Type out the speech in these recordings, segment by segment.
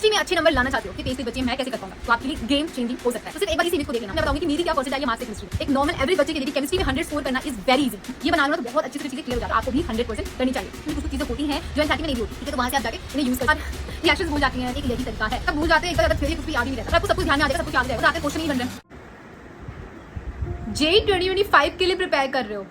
Chemistry में अच्छे number लाना चाहते हो कि 23 बच्चे मैं कैसे कर पाऊंगा, तो आपके लिए गेम चेंजिंग हो सकता है। तो सिर्फ एक बार इस इमेज को देख लेना। मैं बताऊंगी कि मेरी क्या परसेंटाइल है मार्क्स केमिस्ट्री। एक नॉर्मल एवरेज बच्चे के लिए केमिस्ट्री में 100 स्कोर करना इज वेरी इजी। ये बनाना तो बहुत अच्छी चीजें क्लियर हो जाता है। आपको भी 100% करनी चाहिए, क्योंकि कुछ चीजें होती हैं जो एनसीईआरटी में नहीं होती, ठीक है। तो वहां से आप जाके इन्हें यूज कर रिएक्शंस भूल जाती हैं। एक यही तरीका है, सब भूल जाते हैं। एक तरह थ्योरी कुछ भी याद ही नहीं रहता। आपको सब कुछ ध्यान में आ जाएगा, सब कुछ याद रहेगा, आपके क्वेश्चन ही बन रहे हैं। जेईई 2025 के लिए प्रिपेयर कर रहे हो,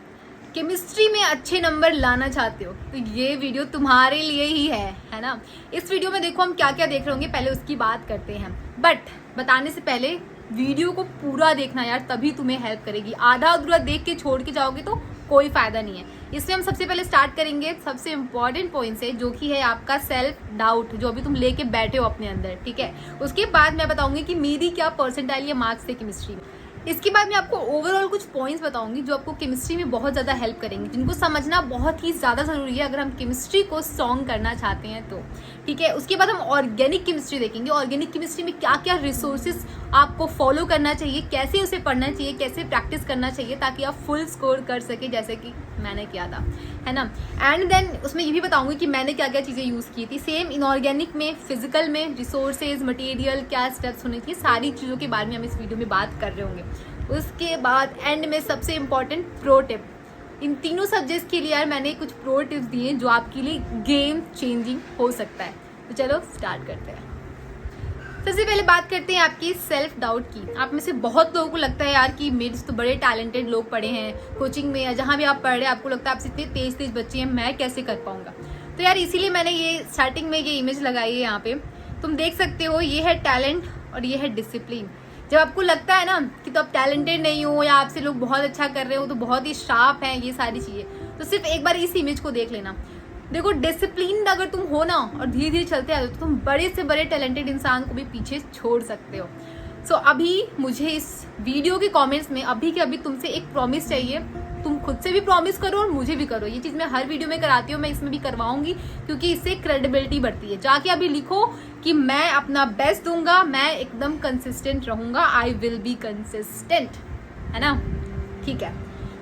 केमिस्ट्री में अच्छे नंबर लाना चाहते हो, तो ये वीडियो तुम्हारे लिए ही है ना। इस वीडियो में देखो हम क्या क्या देख रहे होंगे, पहले उसकी बात करते हैं। बट बताने से पहले वीडियो को पूरा देखना यार, तभी तुम्हें हेल्प करेगी। आधा अधूरा देख के छोड़ के जाओगे तो कोई फायदा नहीं है। इसमें हम सबसे पहले स्टार्ट करेंगे सबसे इंपॉर्टेंट पॉइंट से, जो कि है आपका सेल्फ डाउट, जो अभी तुम लेके बैठे हो अपने अंदर, ठीक है। उसके बाद मैं बताऊंगी कि मेरी क्या परसेंटाइल या मार्क्स थे केमिस्ट्री में। इसके बाद मैं आपको ओवरऑल कुछ पॉइंट्स बताऊंगी जो आपको केमिस्ट्री में बहुत ज़्यादा हेल्प करेंगे, जिनको समझना बहुत ही ज़्यादा ज़रूरी है अगर हम केमिस्ट्री को स्ट्रॉन्ग करना चाहते हैं तो, ठीक है। उसके बाद हम ऑर्गेनिक केमिस्ट्री देखेंगे। ऑर्गेनिक केमिस्ट्री में क्या क्या रिसोर्सेज आपको फॉलो करना चाहिए, कैसे उसे पढ़ना चाहिए, कैसे प्रैक्टिस करना चाहिए, ताकि आप फुल स्कोर कर सके, जैसे कि मैंने किया था, है ना। एंड देन उसमें ये भी बताऊंगी कि मैंने क्या क्या चीज़ें यूज़ की थी। सेम इनऑर्गेनिक में, फिजिकल में, रिसोर्सेज, मटेरियल, क्या स्टेप्स होने चाहिए, सारी चीज़ों के बारे में हम इस वीडियो में बात कर रहे होंगे। उसके बाद एंड में सबसे इम्पॉर्टेंट प्रो टिप। इन तीनों सब्जेक्ट्स के लिए यार मैंने कुछ प्रो टिप्स दिए जो आपके लिए गेम चेंजिंग हो सकता है। तो चलो स्टार्ट करते हैं। सबसे पहले बात करते हैं आपकी सेल्फ डाउट की। आप में से बहुत लोगों को लगता है यार कि मेरे तो बड़े टैलेंटेड लोग पढ़े हैं कोचिंग में या जहाँ भी आप पढ़ रहे हैं, आपको लगता है आपसे इतने तेज बच्चे हैं, मैं कैसे कर पाऊंगा। तो यार इसीलिए मैंने ये स्टार्टिंग में ये इमेज लगाई है। यहाँ पे तुम देख सकते हो, ये है टैलेंट और ये है डिसिप्लिन। जब आपको लगता है ना कि तो आप टैलेंटेड नहीं हो या आपसे लोग बहुत अच्छा कर रहे हो, तो बहुत ही शार्प हैं ये सारी चीजें, तो सिर्फ एक बार इस इमेज को देख लेना। देखो डिसिप्लिन अगर तुम हो ना और धीरे धीरे चलते आते हो, तो तुम बड़े से बड़े टैलेंटेड इंसान को भी पीछे छोड़ सकते हो। सो अभी मुझे इस वीडियो के कमेंट्स में अभी के अभी तुमसे एक प्रॉमिस चाहिए। तुम खुद से भी प्रॉमिस करो और मुझे भी करो। ये चीज मैं हर वीडियो में कराती हूँ, मैं इसमें भी करवाऊंगी, क्योंकि इससे क्रेडिबिलिटी बढ़ती है। जाके अभी लिखो कि मैं अपना बेस्ट दूंगा, मैं एकदम कंसिस्टेंट रहूंगा, आई विल बी कंसिस्टेंट, है ना, ठीक है।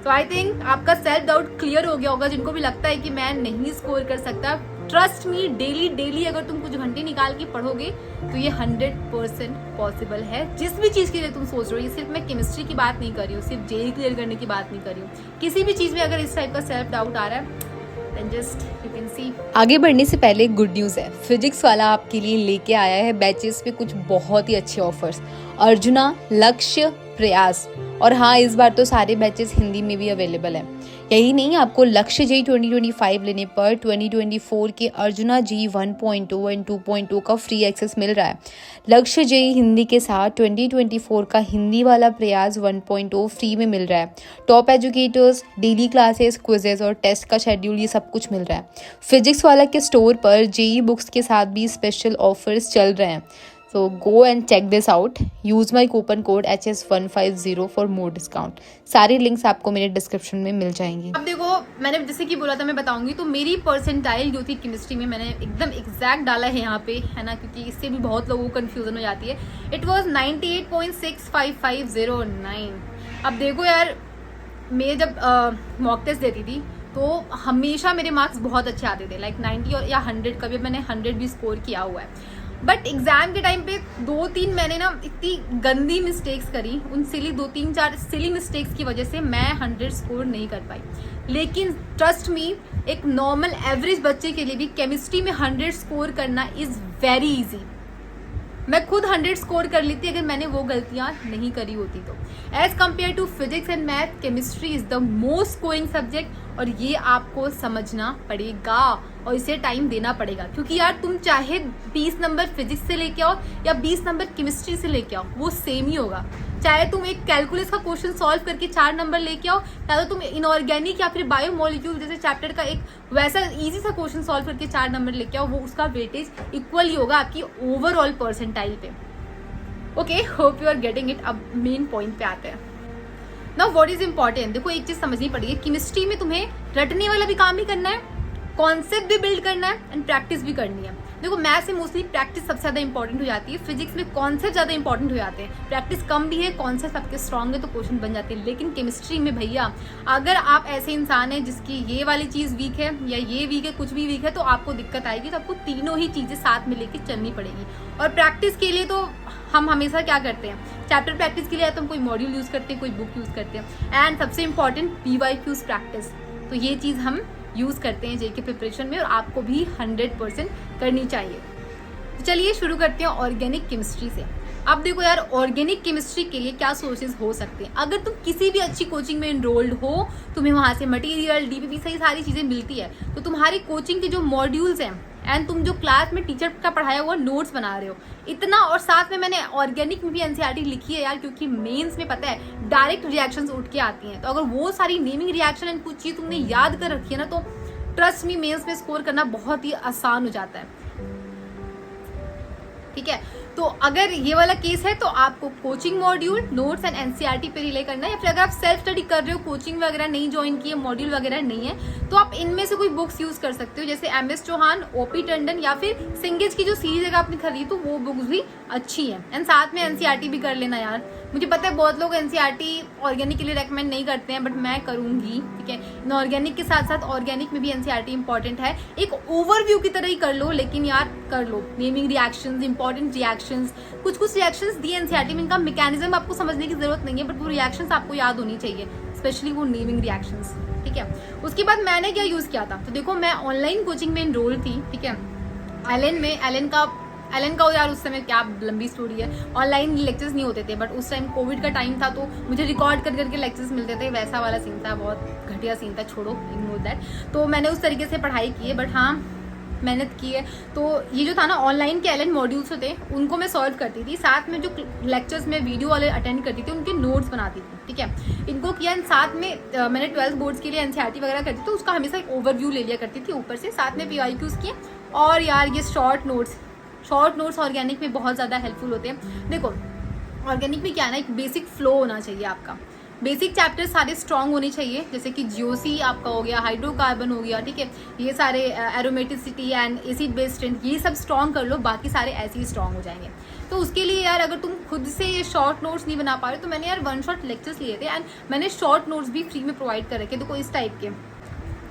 तो आई थिंक आपका सेल्फ डाउट क्लियर हो गया होगा। जिनको भी लगता है कि मैं नहीं स्कोर कर सकता, ट्रस्ट मी, डेली अगर तुम कुछ घंटे निकाल के पढ़ोगे तो ये 100% पॉसिबल है। जिस भी चीज़ के लिए तुम सोच रहे हो, ये सिर्फ मैं केमिस्ट्री की बात नहीं कर रही हूँ, सिर्फ जेईई क्लियर करने की बात नहीं कर रही हूँ, किसी भी चीज़ में अगर इस टाइप का सेल्फ डाउट आ रहा है, then just you can see। आगे बढ़ने से पहले गुड न्यूज़ है, फिजिक्स वाला आपके लिए लेके आया है बैचेस पे कुछ बहुत ही अच्छे ऑफर्स। अर्जुना, लक्ष्य, प्रयास, और हाँ इस बार तो सारे बैचेस हिंदी में भी अवेलेबल है। यही नहीं, आपको लक्ष्य जेईई 2025 लेने पर 2024 के अर्जुना जेईई 1.0 एंड 2.0 का फ्री एक्सेस मिल रहा है। लक्ष्य जेईई हिंदी के साथ 2024 का हिंदी वाला प्रयास 1.0 फ्री में मिल रहा है। Top educators, daily classes, quizzes और टेस्ट का शेड्यूल, ये सब कुछ मिल रहा है। फिजिक्स वाला के स्टोर पर जेईई बुक्स के साथ भी स्पेशल ऑफर्स चल रहे हैं। So go and check this out. Use my coupon code HS150 for more discount. सारी लिंक्स आपको मेरे डिस्क्रिप्शन में मिल जाएंगी। अब देखो, मैंने जैसे कि बोला था मैं बताऊंगी, तो मेरी परसेंटाइल जो थी केमिस्ट्री में, मैंने एकदम एग्जैक्ट डाला है यहाँ पे, है ना, क्योंकि इससे भी बहुत लोगों को कंफ्यूजन हो जाती है। It was 98.65509। अब देखो यार, मैं जब मॉक टेस्ट देती थी तो हमेशा मेरे मार्क्स बहुत अच्छे आते थे, लाइक 90 या 100, कभी मैंने 100 भी स्कोर किया हुआ है। बट एग्जाम के टाइम पे 2-3 मैंने ना इतनी गंदी मिस्टेक्स करी, उन 2-3-4 सिली मिस्टेक्स की वजह से मैं 100 स्कोर नहीं कर पाई। लेकिन ट्रस्ट मी, एक नॉर्मल एवरेज बच्चे के लिए भी केमिस्ट्री में 100 स्कोर करना इज वेरी इजी। मैं खुद 100 स्कोर कर लेती अगर मैंने वो गलतियां नहीं करी होती तो। As compare to physics and math, chemistry is the most scoring subject, और ये आपको समझना पड़ेगा और इसे टाइम देना पड़ेगा। क्योंकि यार तुम चाहे 20 नंबर फिजिक्स से लेके आओ या 20 नंबर केमिस्ट्री से लेके आओ, वो सेम ही होगा। चाहे तुम एक कैलकुलस का क्वेश्चन सॉल्व करके 4 नंबर लेके आओ, या तो तुम इनऑर्गेनिक या फिर बायोमोलिक्यूल जैसे चैप्टर का एक वैसा इजी सा क्वेश्चन सॉल्व करके 4 नंबर लेके आओ, वो उसका वेटेज इक्वल ही होगा आपकी ओवरऑल परसेंटाइल पे। Okay, hope you are getting it. अब मेन पॉइंट पे आते हैं। नाउ व्हाट इज इंपॉर्टेंट, देखो एक चीज समझनी पड़ेगी, केमिस्ट्री में तुम्हें रटने वाला भी काम ही करना है, कॉन्सेप्ट भी बिल्ड करना है एंड प्रैक्टिस भी करनी है। देखो मैथ्स में मोस्टली प्रैक्टिस सबसे ज़्यादा इंपॉर्टेंट हो जाती है, फिजिक्स में कॉन्सेप्ट ज़्यादा इंपॉर्टेंट हो जाते हैं, प्रैक्टिस कम भी है, कॉन्सेप्ट आपके स्ट्रॉन्ग है तो क्वेश्चन बन जाते हैं। लेकिन केमिस्ट्री में भैया अगर आप ऐसे इंसान हैं जिसकी ये वाली चीज़ वीक है या ये वीक है, कुछ भी वीक है, तो आपको दिक्कत आएगी। तो आपको तीनों ही चीज़ें साथ में लेके चलनी पड़ेगी। और प्रैक्टिस के लिए तो हम हमेशा क्या करते हैं, चैप्टर प्रैक्टिस के लिए तो हम कोई मॉड्यूल यूज़ करते हैं, कोई बुक यूज़ करते हैं, एंड सबसे इंपॉर्टेंट PYQs प्रैक्टिस। तो ये चीज़ हम यूज़ करते हैं JK प्रिपरेशन में और आपको भी 100% करनी चाहिए। तो चलिए शुरू करते हैं ऑर्गेनिक केमिस्ट्री से। अब देखो यार, ऑर्गेनिक केमिस्ट्री के लिए क्या सोर्सेज हो सकते हैं। अगर तुम किसी भी अच्छी कोचिंग में इनरोल्ड हो, तुम्हें वहाँ से मटेरियल DPP सही सारी चीज़ें मिलती है, तो तुम्हारी कोचिंग के जो मॉड्यूल्स हैं एंड तुम जो क्लास में टीचर का पढ़ाया हुआ नोट्स बना रहे हो इतना, और साथ में मैंने ऑर्गेनिक में भी NCERT लिखी है यार, क्योंकि मेंस में पता है डायरेक्ट रिएक्शंस उठ के आती हैं। तो अगर वो सारी नेमिंग रिएक्शन एंड कुछ चीज़ तुमने याद कर रखी है ना, तो ट्रस्ट मी मेंस में स्कोर करना बहुत ही आसान हो जाता है। ठीक है, तो अगर ये वाला केस है तो आपको coaching module, notes and NCERT पे रिले करना है। या फिर अगर आप सेल्फ स्टडी कर रहे हो, कोचिंग वगैरह नहीं ज्वाइन किए, मॉड्यूल वगैरह नहीं है, तो आप इनमें से कोई बुक्स यूज कर सकते हो, जैसे MS चौहान, OP टंडन या फिर सिंगेज की जो सीरीज अगर आपने खरीदी तो वो बुक्स भी अच्छी है। एंड साथ में NCERT भी कर लेना यार। मुझे पता है बहुत लोग NCERT ऑर्गेनिक के लिए रेकमेंड नहीं करते हैं, बट मैं करूंगी। ठीक है, इनऑर्गेनिक के साथ साथ ऑर्गेनिक में भी NCERT इंपॉर्टेंट है। एक ओवरव्यू की तरह ही कर लो, लेकिन यार कर लो। नेमिंग रिएक्शंस, इंपॉर्टेंट रिएक्शंस, कुछ कुछ रिएक्शंस दी NCERT में, इनका मैकेनिज्म आपको समझने की जरूरत नहीं है, बट वो रिएक्शंस आपको याद होनी चाहिए, स्पेशली वो नेमिंग रिएक्शंस। ठीक है, उसके बाद मैंने क्या यूज किया था, तो देखो मैं ऑनलाइन कोचिंग में एनरोल थी। ठीक है, एलन का यार उस समय क्या लंबी स्टोरी है, ऑनलाइन लेक्चर्स नहीं होते थे, बट उस टाइम कोविड का टाइम था, तो मुझे रिकॉर्ड कर करके लेक्चर्स मिलते थे, वैसा वाला सीन था, बहुत घटिया सीन था, छोड़ो, इग्नोर दैट। तो मैंने उस तरीके से पढ़ाई की है, बट हाँ मेहनत की है। तो ये जो था ना, ऑनलाइन के एलन मॉड्यूल्स होते उनको मैं सॉल्व करती थी, साथ में जो लेक्चर्स में वीडियो वाले अटेंड करती थी उनके नोट्स बनाती थी। ठीक है, इनको किया, साथ में मैंने 12th बोर्ड्स के लिए NCERT वगैरह करती थी, तो उसका हमेशा एक ओवरव्यू ले लिया करती थी ऊपर से, साथ में PYQs किए। और यार ये शॉर्ट नोट्स ऑर्गेनिक में बहुत ज़्यादा हेल्पफुल होते हैं। देखो ऑर्गेनिक में क्या है ना, एक बेसिक फ्लो होना चाहिए आपका, बेसिक चैप्टर सारे स्ट्रॉन्ग होने चाहिए, जैसे कि GOC आपका हो गया, हाइड्रोकार्बन हो गया। ठीक है, ये सारे aromaticity and acid base strength, ये सब स्ट्रॉन्ग कर लो, बाकी सारे ऐसे ही स्ट्रॉन्ग हो जाएंगे। तो उसके लिए यार अगर तुम खुद से ये शॉर्ट नोट्स नहीं बना पा रहे, तो मैंने यार 1 शॉट लेक्चर्स लिए थे, एंड मैंने शॉर्ट नोट्स भी फ्री में प्रोवाइड कर रखे। देखो इस टाइप के,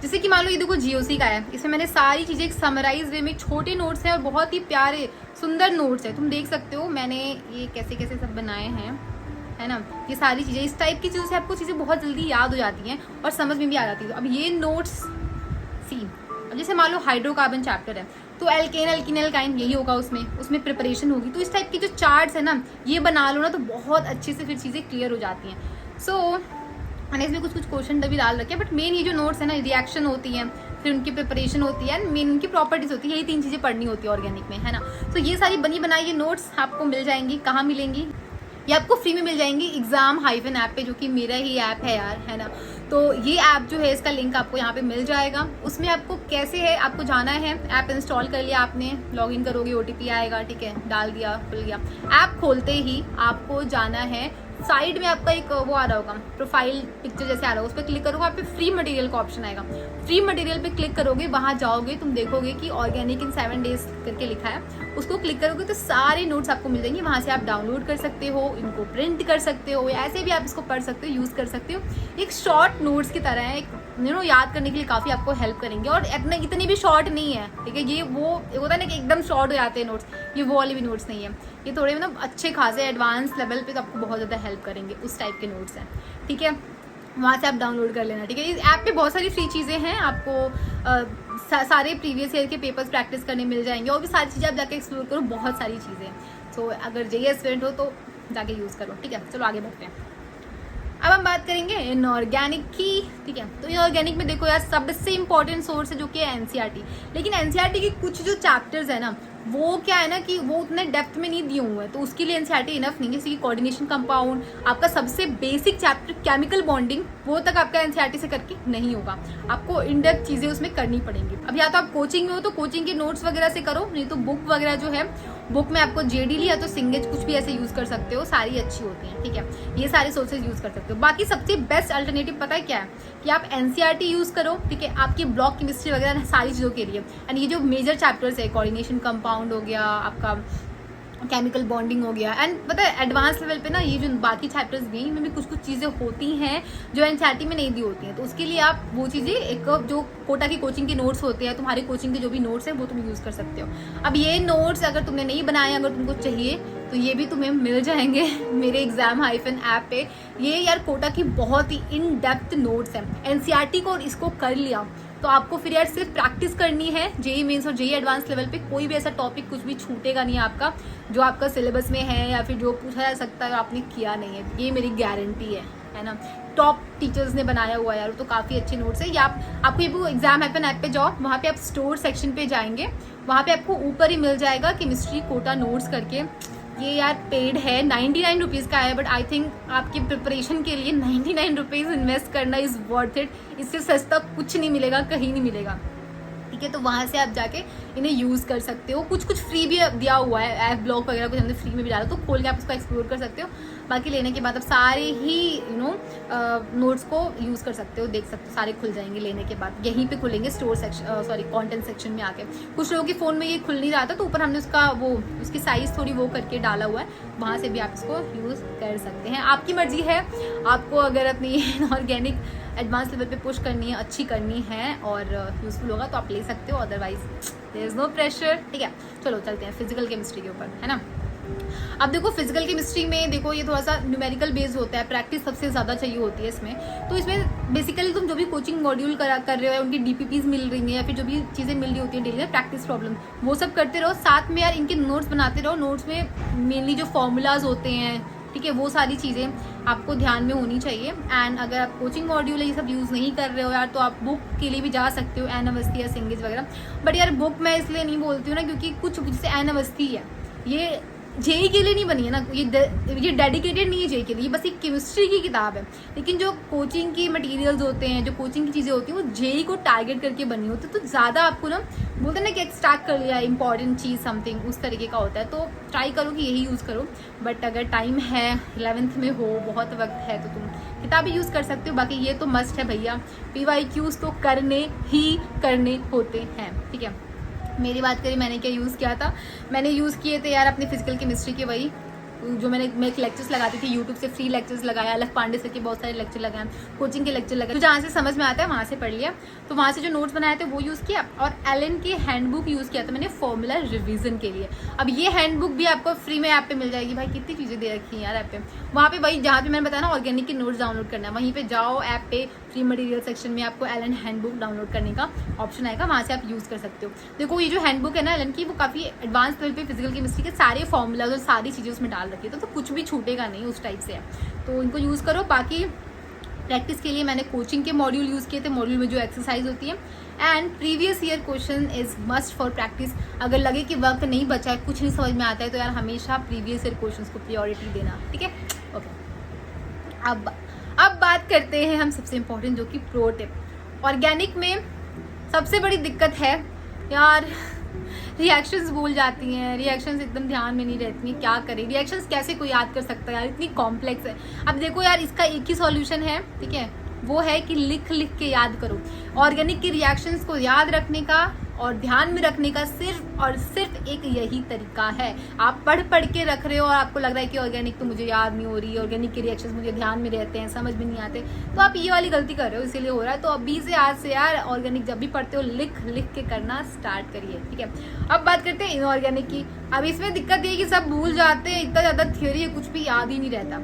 जैसे कि मान लो ये देखो GOC का है, इसमें मैंने सारी चीज़ें एक समराइज वे में, छोटे नोट्स हैं और बहुत ही प्यारे सुंदर नोट्स हैं, तुम देख सकते हो मैंने ये कैसे कैसे सब बनाए हैं, है ना। ये सारी चीज़ें इस टाइप की चीज़ों से आपको चीज़ें बहुत जल्दी याद हो जाती हैं और समझ में भी आ जाती है। तो अब ये नोट्स सी, अब जैसे मान लो हाइड्रोकार्बन चैप्टर है, तो एल्केन एल्कीन एल्काइन यही होगा, उसमें प्रिपरेशन होगी। तो इस टाइप की जो चार्ट्स है ना, ये बना लो ना, तो बहुत अच्छे से फिर चीज़ें क्लियर हो जाती हैं। सो मैंने इसमें कुछ क्वेश्चन भी डाल रखे हैं, बट मेन ये जो नोट्स है ना, रिएक्शन होती है, फिर उनकी प्रिपरेशन होती है, मेन उनकी प्रॉपर्टीज होती है, यही 3 चीज़ें पढ़नी होती है ऑर्गेनिक में, है ना। तो ये सारी बनी बनाई ये नोट्स आपको मिल जाएंगी। कहाँ मिलेंगी? ये आपको फ्री में मिल जाएंगी एग्जाम-हाइफन ऐप पे, जो कि मेरा ही ऐप है यार, है ना। तो ये ऐप जो है, इसका लिंक आपको यहाँ पे मिल जाएगा। उसमें आपको कैसे है, आपको जाना है, ऐप इंस्टॉल कर लिया आपने, लॉगिन करोगे, OTP आएगा, ठीक है, डाल दिया, खुल गया। ऐप खोलते ही आपको जाना है, साइड में आपका एक वो आ रहा होगा, प्रोफाइल पिक्चर जैसे आ रहा होगा, उस पर क्लिक करोगे, वहाँ पे फ्री मटेरियल का ऑप्शन आएगा। फ्री मटेरियल पे क्लिक करोगे, वहाँ जाओगे, तुम देखोगे कि ऑर्गेनिक इन 7 days करके लिखा है, उसको क्लिक करोगे तो सारे नोट्स आपको मिल जाएंगे। वहाँ से आप डाउनलोड कर सकते हो, इनको प्रिंट कर सकते हो, ऐसे भी आप इसको पढ़ सकते हो, यूज़ कर सकते हो। एक शॉर्ट नोट्स की तरह है, एक याद करने के लिए काफ़ी आपको हेल्प करेंगे। और इतनी भी शॉर्ट नहीं है, ठीक है। ये वो होता है ना कि एकदम शॉर्ट हो जाते हैं नोट्स, ये वो वाले भी नोट्स नहीं है, ये थोड़े मतलब अच्छे खासे एडवांस लेवल पे तो आपको बहुत ज़्यादा हेल्प करेंगे, उस टाइप के नोट्स हैं, ठीक है। वहाँ से आप डाउनलोड कर लेना, ठीक है। इस ऐप पे बहुत सारी फ्री चीज़ें हैं, आपको सारे प्रीवियस ईयर के पेपर्स प्रैक्टिस करने मिल जाएंगे, और भी सारी चीज़ें आप जाके एक्सप्लोर करो, बहुत सारी चीज़ें। सो अगर JS स्टूडेंट हो तो जाके यूज़ करो, ठीक है। चलो आगे बढ़ते हैं। अब हम बात करेंगे इनऑर्गेनिक की, ठीक है। तो इनऑर्गेनिक में देखो यार, सबसे इंपॉर्टेंट सोर्स है जो कि है NCERT। लेकिन NCERT के कुछ जो चैप्टर्स है ना, वो क्या है ना कि वो उतने डेप्थ में नहीं दिए हुए हैं, तो उसके लिए NCERT इनफ नहीं है। जैसे कि कोऑर्डिनेशन कंपाउंड, आपका सबसे बेसिक चैप्टर केमिकल बॉन्डिंग, वो तक आपका NCERT से करके नहीं होगा, आपको इन डेप्थ चीज़ें उसमें करनी पड़ेंगी। अब या तो आप कोचिंग में हो तो कोचिंग के नोट्स वगैरह से करो, नहीं तो बुक वगैरह जो है बुक में आपको जेडीली या तो सिंगेज कुछ भी ऐसे यूज कर सकते हो, सारी अच्छी होती हैं, ठीक है। ये सारे सोर्सेज यूज कर सकते हो। बाकी सबसे बेस्ट अल्टरनेटिव पता है क्या है कि आप एनसीईआरटी यूज करो, ठीक है, आपकी ब्लॉक केमिस्ट्री वगैरह सारी चीज़ों के लिए। एंड ये जो मेजर चैप्टर्स है, कोऑर्डिनेशन कंपाउंड हो गया, आपका केमिकल बॉन्डिंग हो गया, एंड पता है एडवांस लेवल पे ना ये जो बाकी चैप्टर्स भी हैं, इनमें भी कुछ कुछ चीज़ें होती हैं जो एनसीईआरटी में नहीं दी होती हैं। तो उसके लिए आप वो चीज़ें एक जो कोटा की कोचिंग के नोट्स होते हैं, तुम्हारे कोचिंग के जो भी नोट्स हैं वो तुम यूज़ कर सकते हो। अब ये नोट्स अगर तुमने नहीं बनाए, अगर तुमको चाहिए तो ये भी तुम्हें मिल जाएंगे मेरे एग्जाम-हाइफन ऐप पे। ये यार कोटा की बहुत ही इन डेप्थ नोट्स हैं। एनसीईआरटी को इसको कर लिया तो आपको फिर यार सिर्फ प्रैक्टिस करनी है। जेई मेंस और जेई एडवांस लेवल पे कोई भी ऐसा टॉपिक कुछ भी छूटेगा नहीं आपका जो आपका सिलेबस में है या फिर जो पूछा जा सकता है आपने किया नहीं है, ये मेरी गारंटी है ना। टॉप टीचर्स ने बनाया हुआ यार, तो काफ़ी अच्छे नोट्स है। या आपको ये एग्जाम-हाइफन ऐप पे जाओ, वहाँ पे आप स्टोर सेक्शन पे जाएंगे, वहाँ पे आपको ऊपर ही मिल जाएगा केमिस्ट्री कोटा नोट्स करके। ये यार पेड है, 99 रुपीज़ का है, बट आई थिंक आपकी प्रिपरेशन के लिए 99 रुपीज़ इन्वेस्ट करना इज़ वर्थ इट। इससे सस्ता कुछ नहीं मिलेगा, कहीं नहीं मिलेगा, ठीक है। तो वहाँ से आप जाके इन्हें यूज़ कर सकते हो। कुछ कुछ फ्री भी दिया हुआ है, ऐप ब्लॉग वगैरह कुछ हमने फ्री में भी डाला, तो खोल के आप उसको एक्सप्लोर कर सकते हो। बाकी लेने के बाद आप सारे ही नोट्स को यूज़ कर सकते हो, देख सकते हो, सारे खुल जाएंगे लेने के बाद। यहीं पे खुलेंगे store section, sorry content section में आके। कुछ लोगों के फ़ोन में ये खुल नहीं रहा था, तो ऊपर हमने उसका उसकी साइज़ थोड़ी वो करके डाला हुआ है, वहाँ से भी आप इसको यूज़ कर सकते हैं। आपकी मर्जी है, आपको अगर अपनी ऑर्गेनिक एडवांस लेवल पे पुश करनी है, अच्छी करनी है और यूज़फुल होगा तो आप ले सकते हो, otherwise there is no pressure, ठीक है। चलो चलते हैं फिजिकल केमिस्ट्री के ऊपर, है ना। अब देखो फिजिकल केमिस्ट्री में देखो ये थोड़ा सा न्यूमेरिकल बेस्ड होता है, प्रैक्टिस सबसे ज़्यादा चाहिए होती है इसमें। तो इसमें बेसिकली तुम जो भी कोचिंग मॉड्यूल कर रहे हो, उनकी डीपीपीज मिल रही हैं या फिर जो भी चीज़ें मिल रही होती हैं डेली में, प्रैक्टिस प्रॉब्लम वो सब करते रहो, साथ में यार इनके नोट्स बनाते रहो। नोट्स में मेनली जो फॉर्मूलाज होते हैं, ठीक है, वो सारी चीज़ें आपको ध्यान में होनी चाहिए। एंड अगर आप कोचिंग मॉड्यूल ये सब यूज़ नहीं कर रहे हो यार, तो आप बुक के लिए भी जा सकते हो, एन अवस्थी या सिंगेज वगैरह। बट यार बुक मैं इसलिए नहीं बोलती हूँ ना, क्योंकि कुछ जैसे एन अवस्थी है, ये जेई के लिए नहीं बनी है ना, ये डेडिकेटेड नहीं है जेई के लिए, ये बस एक केमिस्ट्री की किताब है। लेकिन जो कोचिंग की मटेरियल्स होते हैं, जो कोचिंग की चीज़ें होती हैं, वो जेई को टारगेट करके बनी होती है। तो ज़्यादा आपको ना बोलते हैं ना कि एक्सट्रैक्ट कर लिया इंपॉर्टेंट चीज़ समथिंग, उस तरीके का होता है। तो ट्राई करो कि यही यूज़ करो। बट अगर टाइम है, 11th में हो, बहुत वक्त है, तो तुम किताबें यूज़ कर सकते हो। बाकी ये तो मस्ट है भैया, PYQs तो करने ही करने होते हैं, ठीक है। मेरी बात करें मैंने क्या यूज़ किया था, मैंने यूज़ किए थे यार अपनी फिजिकल केमिस्ट्री के वही जो मैं लेक्चर्स लगाती थी यूट्यूब से, फ्री लेक्चर्स लगाया, अलग पांडे सर के बहुत सारे लेक्चर लगाए, कोचिंग के लेक्चर लगाए, तो जहाँ से समझ में आता है वहाँ से पढ़ लिया। तो वहाँ से जो नोट्स बनाए थे वो यूज़ किया, और एलन की हैंडबुक यूज़ किया था मैंने फॉर्मूला रिवीजन के लिए। अब ये हैंडबुक भी आपको फ्री में ऐप पे मिल जाएगी। भाई कितनी चीज़ें दे रखी हैं यार ऐप पे। वहाँ पे वही जहाँ पे मैंने बताया ना ऑर्गेनिक के नोट्स डाउनलोड करना है, वहीं पे जाओ ऐप पे, फ्री मटेरियल सेक्शन में आपको एलन हैंडबुक डाउनलोड करने का ऑप्शन आएगा, वहाँ से आप यूज़ कर सकते हो। देखो ये जो हैंडबुक है ना एलन की, वो काफ़ी एडवांस लेवल पे फिजिकल केमिस्ट्री के सारे फॉर्मूलाज और सारी चीज़ें उसमें डाल रखी है, तो कुछ भी छूटेगा नहीं, उस टाइप से है। तो इनको यूज़ करो। बाकी प्रैक्टिस के लिए मैंने कोचिंग के मॉड्यूल यूज़ किए थे, मॉड्यूल में जो एक्सरसाइज होती है, and previous year question is must for practice. अगर लगे कि वक्त नहीं बचा है, कुछ नहीं समझ में आता है, तो यार हमेशा प्रीवियस ईयर क्वेश्चंस को प्रायोरिटी देना, ठीक है। ओके, अब बात करते हैं हम सबसे इम्पोर्टेंट जो कि प्रो टिप। ऑर्गेनिक में सबसे बड़ी दिक्कत है यार, रिएक्शंस भूल जाती हैं, रिएक्शंस एकदम ध्यान में नहीं रहती हैं, क्या करें, रिएक्शंस कैसे कोई याद कर सकता है यार, इतनी कॉम्प्लेक्स है। अब देखो यार इसका एक ही सॉल्यूशन है, ठीक है, वो है कि लिख लिख के याद करो। ऑर्गेनिक की रिएक्शंस को याद रखने का और ध्यान में रखने का सिर्फ और सिर्फ एक यही तरीका है। आप पढ़ पढ़ के रख रहे हो और आपको लग रहा है कि ऑर्गेनिक तो मुझे याद नहीं हो रही, ऑर्गेनिक के रिएक्शंस मुझे ध्यान में रहते हैं, समझ में नहीं आते, तो आप ये वाली गलती कर रहे हो, इसीलिए हो रहा है। तो अभी से आज से यार ऑर्गेनिक जब भी पढ़ते हो लिख लिख के करना स्टार्ट करिए, ठीक है। अब बात करते हैं इनऑर्गेनिक की। अब इसमें दिक्कत ये है कि सब भूल जाते हैं, इतना ज़्यादा थियोरी है, कुछ भी याद ही नहीं रहता।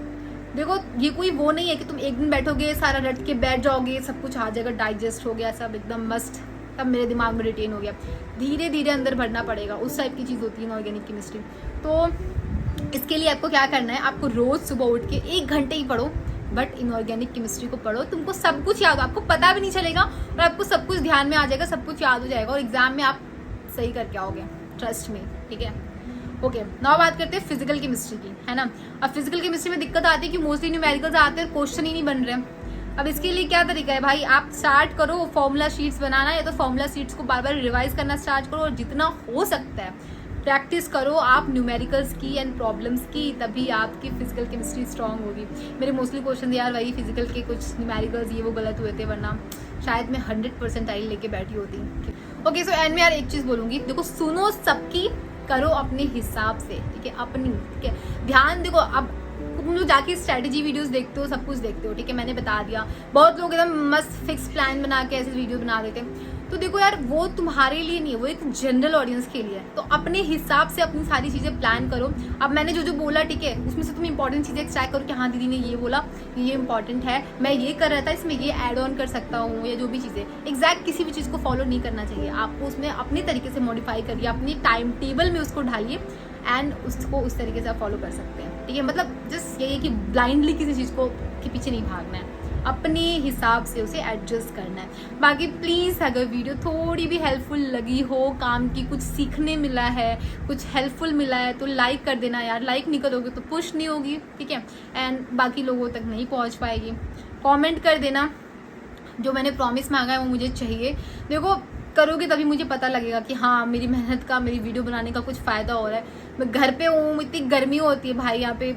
देखो ये कोई वो नहीं है कि तुम एक दिन बैठोगे सारा रट के बैठ जाओगे, सब कुछ आ जाएगा, डाइजेस्ट हो गया, सब एकदम मस्त, सब मेरे दिमाग में रिटेन हो गया। धीरे धीरे अंदर भरना पड़ेगा, उस टाइप की चीज़ होती है ऑर्गेनिक केमिस्ट्री। तो इसके लिए आपको क्या करना है, आपको रोज़ सुबह उठ के 1 घंटे ही पढ़ो, बट इनऑर्गेनिक केमिस्ट्री को पढ़ो, तुमको सब कुछ याद हो, आपको पता भी नहीं चलेगा और आपको सब कुछ ध्यान में आ जाएगा, सब कुछ याद हो जाएगा और एग्जाम में आप सही करके आओगे, ट्रस्ट में, ठीक है। ओके, नाउ बात करते हैं फिजिकल केमिस्ट्री की, है ना। अब फिजिकल केमिस्ट्री में दिक्कत आती है कि मोस्टली न्यूमेरिकल्स आते हैं, क्वेश्चन ही नहीं बन रहे हैं। अब इसके लिए क्या तरीका है भाई, आप स्टार्ट करो फॉर्मूला शीट्स बनाना, या तो फॉर्मूला शीट्स को बार बार रिवाइज करना स्टार्ट करो, और जितना हो सकता है प्रैक्टिस करो आप न्यूमेरिकल्स की एंड प्रॉब्लम्स की, तभी आपकी फिजिकल केमिस्ट्री स्ट्रांग होगी। मेरे मोस्टली क्वेश्चन यार वही फिजिकल के कुछ न्यूमेरिकल्स ये वो गलत हुए थे, वरना शायद मैं 100% आई लेके बैठी होती। ओके सो एंड में यार एक चीज़ बोलूँगी, देखो सुनो सबकी, करो अपने हिसाब से, ठीक है, अपनी, ठीक है। ध्यान देखो, अब तुम लोग जाके स्ट्रैटेजी वीडियोस देखते हो, सब कुछ देखते हो, ठीक है, मैंने बता दिया। बहुत लोग एकदम मस्त फिक्स प्लान बना के ऐसे वीडियो बना देते हैं, तो देखो यार वो तुम्हारे लिए नहीं है, वो एक जनरल ऑडियंस के लिए है। तो अपने हिसाब से अपनी सारी चीज़ें प्लान करो। अब मैंने जो जो बोला, ठीक है, उसमें से तुम इंपॉर्टेंट चीज़ें एक्सट्रैक्ट करो कि हाँ दीदी ने ये बोला, ये इंपॉर्टेंट है, मैं ये कर रहा था, इसमें ये ऐड ऑन कर सकता हूँ, या जो भी चीज़ें। एग्जैक्ट किसी भी चीज़ को फॉलो नहीं करना चाहिए आपको, उसमें अपने तरीके से मॉडिफाई करिए, अपनी टाइम टेबल में उसको ढालिए एंड उसको उस तरीके से आप फॉलो कर सकते हैं, ठीक है। मतलब जस्ट यही है कि ब्लाइंडली किसी चीज़ को के पीछे नहीं भागना है, अपने हिसाब से उसे एडजस्ट करना है। बाकी प्लीज़ अगर वीडियो थोड़ी भी हेल्पफुल लगी हो, काम की कुछ सीखने मिला है, कुछ हेल्पफुल मिला है, तो लाइक कर देना यार। लाइक नहीं करोगे तो पुश नहीं होगी, ठीक है, एंड बाकी लोगों तक नहीं पहुंच पाएगी। कमेंट कर देना, जो मैंने प्रॉमिस मांगा है वो मुझे चाहिए। देखो करोगे तभी मुझे पता लगेगा कि हाँ मेरी मेहनत का, मेरी वीडियो बनाने का कुछ फ़ायदा हो रहा है। मैं घर पे हूँ, इतनी गर्मी होती है भाई यहाँ पे,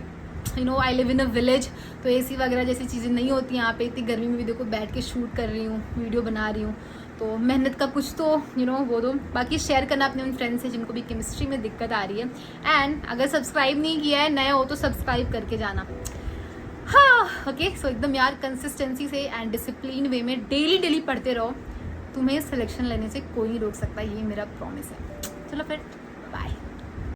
you know I live in a village, तो एसी वगैरह जैसी चीज़ें नहीं होती यहाँ पे। इतनी गर्मी में भी देखो बैठ के शूट कर रही हूँ, वीडियो बना रही हूँ, तो मेहनत का कुछ तो यू नो वो दो। बाकी शेयर करना अपने उन फ्रेंड्स से जिनको भी केमिस्ट्री में दिक्कत आ रही है। एंड अगर सब्सक्राइब नहीं किया है, नए हो तो सब्सक्राइब करके जाना। हाँ ओके सो एकदम यार कंसिस्टेंसी से एंड डिसिप्लिन वे में डेली पढ़ते रहो, तुम्हें सिलेक्शन लेने से कोई नहीं रोक सकता, ये मेरा प्रॉमिस है। चलो फिर